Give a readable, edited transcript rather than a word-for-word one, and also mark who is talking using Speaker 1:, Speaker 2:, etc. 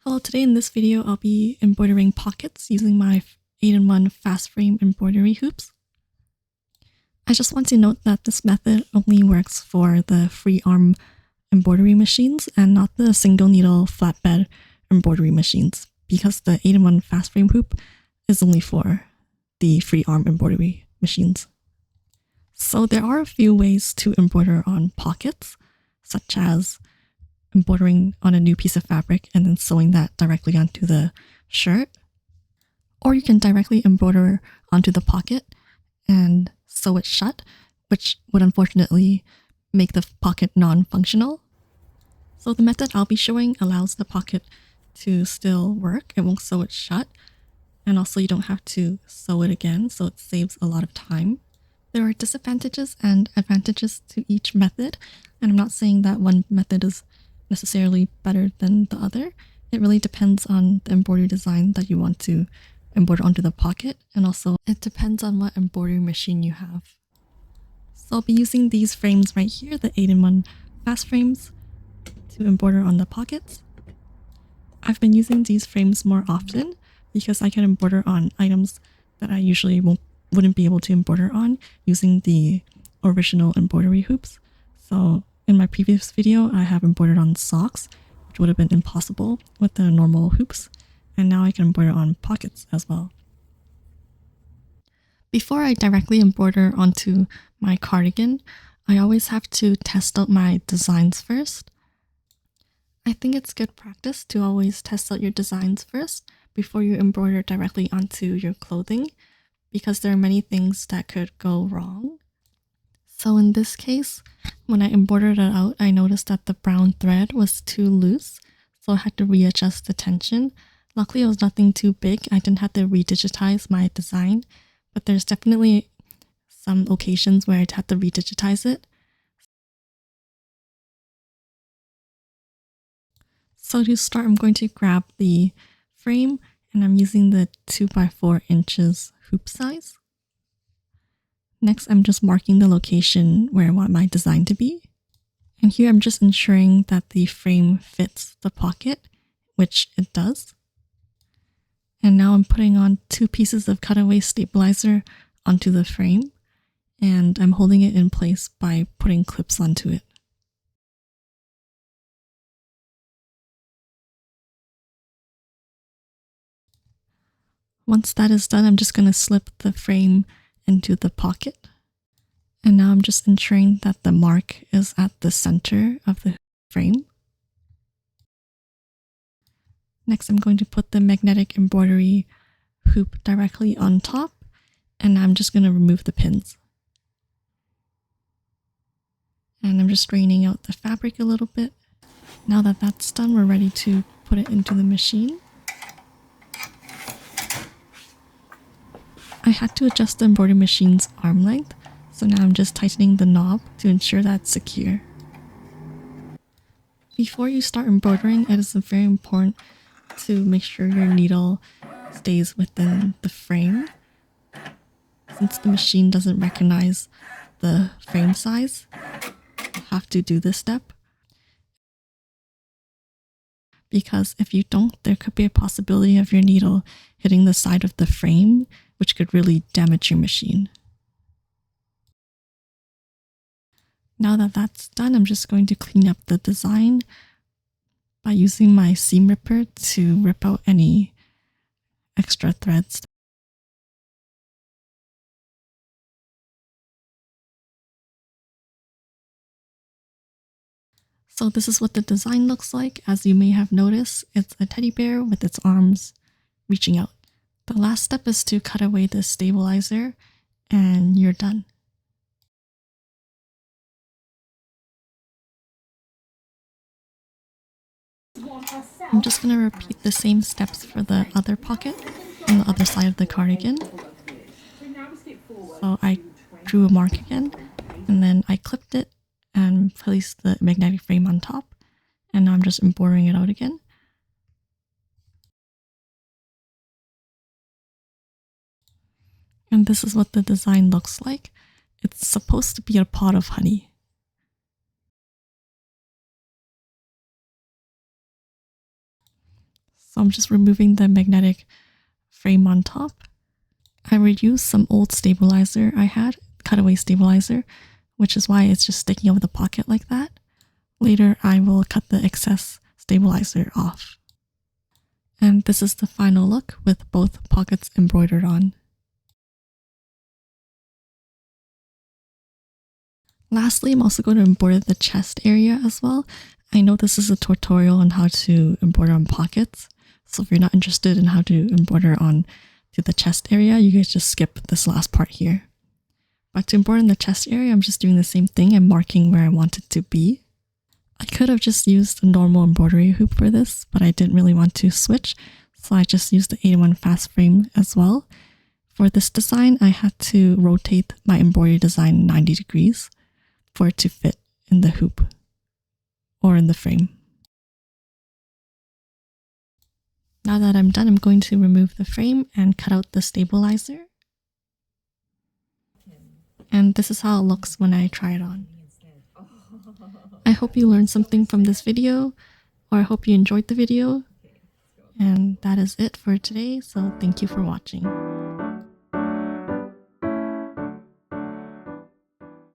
Speaker 1: Hello, today in this video I'll be embroidering pockets using my 8-in-1 fast frame embroidery hoops. I just want to note that this method only works for the free arm embroidery machines and not the single needle flatbed embroidery machines, because the 8-in-1 fast frame hoop is only for the free arm embroidery machines. So there are a few ways to embroider on pockets, such as embroidering on a new piece of fabric and then sewing that directly onto the shirt. Or you can directly embroider onto the pocket and sew it shut, which would unfortunately make the pocket non-functional. So the method I'll be showing allows the pocket to still work. It won't sew it shut, and also you don't have to sew it again, so it saves a lot of time. There are disadvantages and advantages to each method, and I'm not saying that one method is necessarily better than the other. It really depends on the embroidery design that you want to embroider onto the pocket, and also it depends on what embroidery machine you have. So I'll be using these frames right here, the 8-in-1 fast frames, to embroider on the pockets. I've been using these frames more often because I can embroider on items that I usually wouldn't be able to embroider on using the original embroidery hoops. So in my previous video, I have embroidered on socks, which would have been impossible with the normal hoops, and now I can embroider on pockets as well. Before I directly embroider onto my cardigan, I always have to test out my designs first. I think it's good practice to always test out your designs first before you embroider directly onto your clothing, because there are many things that could go wrong. So in this case, when I embroidered it out, I noticed that the brown thread was too loose, so I had to readjust the tension. Luckily, it was nothing too big. I didn't have to redigitize my design, but there's definitely some occasions where I'd have to redigitize it. So to start, I'm going to grab the frame, and I'm using the 2x4 inches hoop size. Next, I'm just marking the location where I want my design to be. And here I'm just ensuring that the frame fits the pocket, which it does. And now I'm putting on 2 pieces of cutaway stabilizer onto the frame, and I'm holding it in place by putting clips onto it. Once that is done, I'm just going to slip the frame into the pocket. And now I'm just ensuring that the mark is at the center of the frame. Next, I'm going to put the magnetic embroidery hoop directly on top, and I'm just going to remove the pins. And I'm just straightening out the fabric a little bit. Now that that's done, we're ready to put it into the machine. I had to adjust the embroidery machine's arm length, so now I'm just tightening the knob to ensure that it's secure. Before you start embroidering, it is very important to make sure your needle stays within the frame. Since the machine doesn't recognize the frame size, you have to do this step. Because if you don't, there could be a possibility of your needle hitting the side of the frame, which could really damage your machine. Now that that's done, I'm just going to clean up the design by using my seam ripper to rip out any extra threads. So this is what the design looks like. As you may have noticed, it's a teddy bear with its arms reaching out. The last step is to cut away the stabilizer, and you're done. I'm just going to repeat the same steps for the other pocket on the other side of the cardigan. So I drew a mark again, and then I clipped it and placed the magnetic frame on top, and now I'm just embroidering it out again. And this is what the design looks like. It's supposed to be a pot of honey. So I'm just removing the magnetic frame on top. I reused some old stabilizer I had, cutaway stabilizer, which is why it's just sticking over the pocket like that. Later, I will cut the excess stabilizer off. And this is the final look with both pockets embroidered on. Lastly, I'm also going to embroider the chest area as well. I know this is a tutorial on how to embroider on pockets, so if you're not interested in how to embroider on to the chest area, you guys just skip this last part here. But to embroider in the chest area, I'm just doing the same thing and marking where I want it to be. I could have just used a normal embroidery hoop for this, but I didn't really want to switch, so I just used the 8-in-1 fast frame as well. For this design, I had to rotate my embroidery design 90 degrees for it to fit in the hoop or in the frame. Now that I'm done, I'm going to remove the frame and cut out the stabilizer. And this is how it looks when I try it on. I hope you learned something from this video, or I hope you enjoyed the video. And that is it for today, so thank you for watching.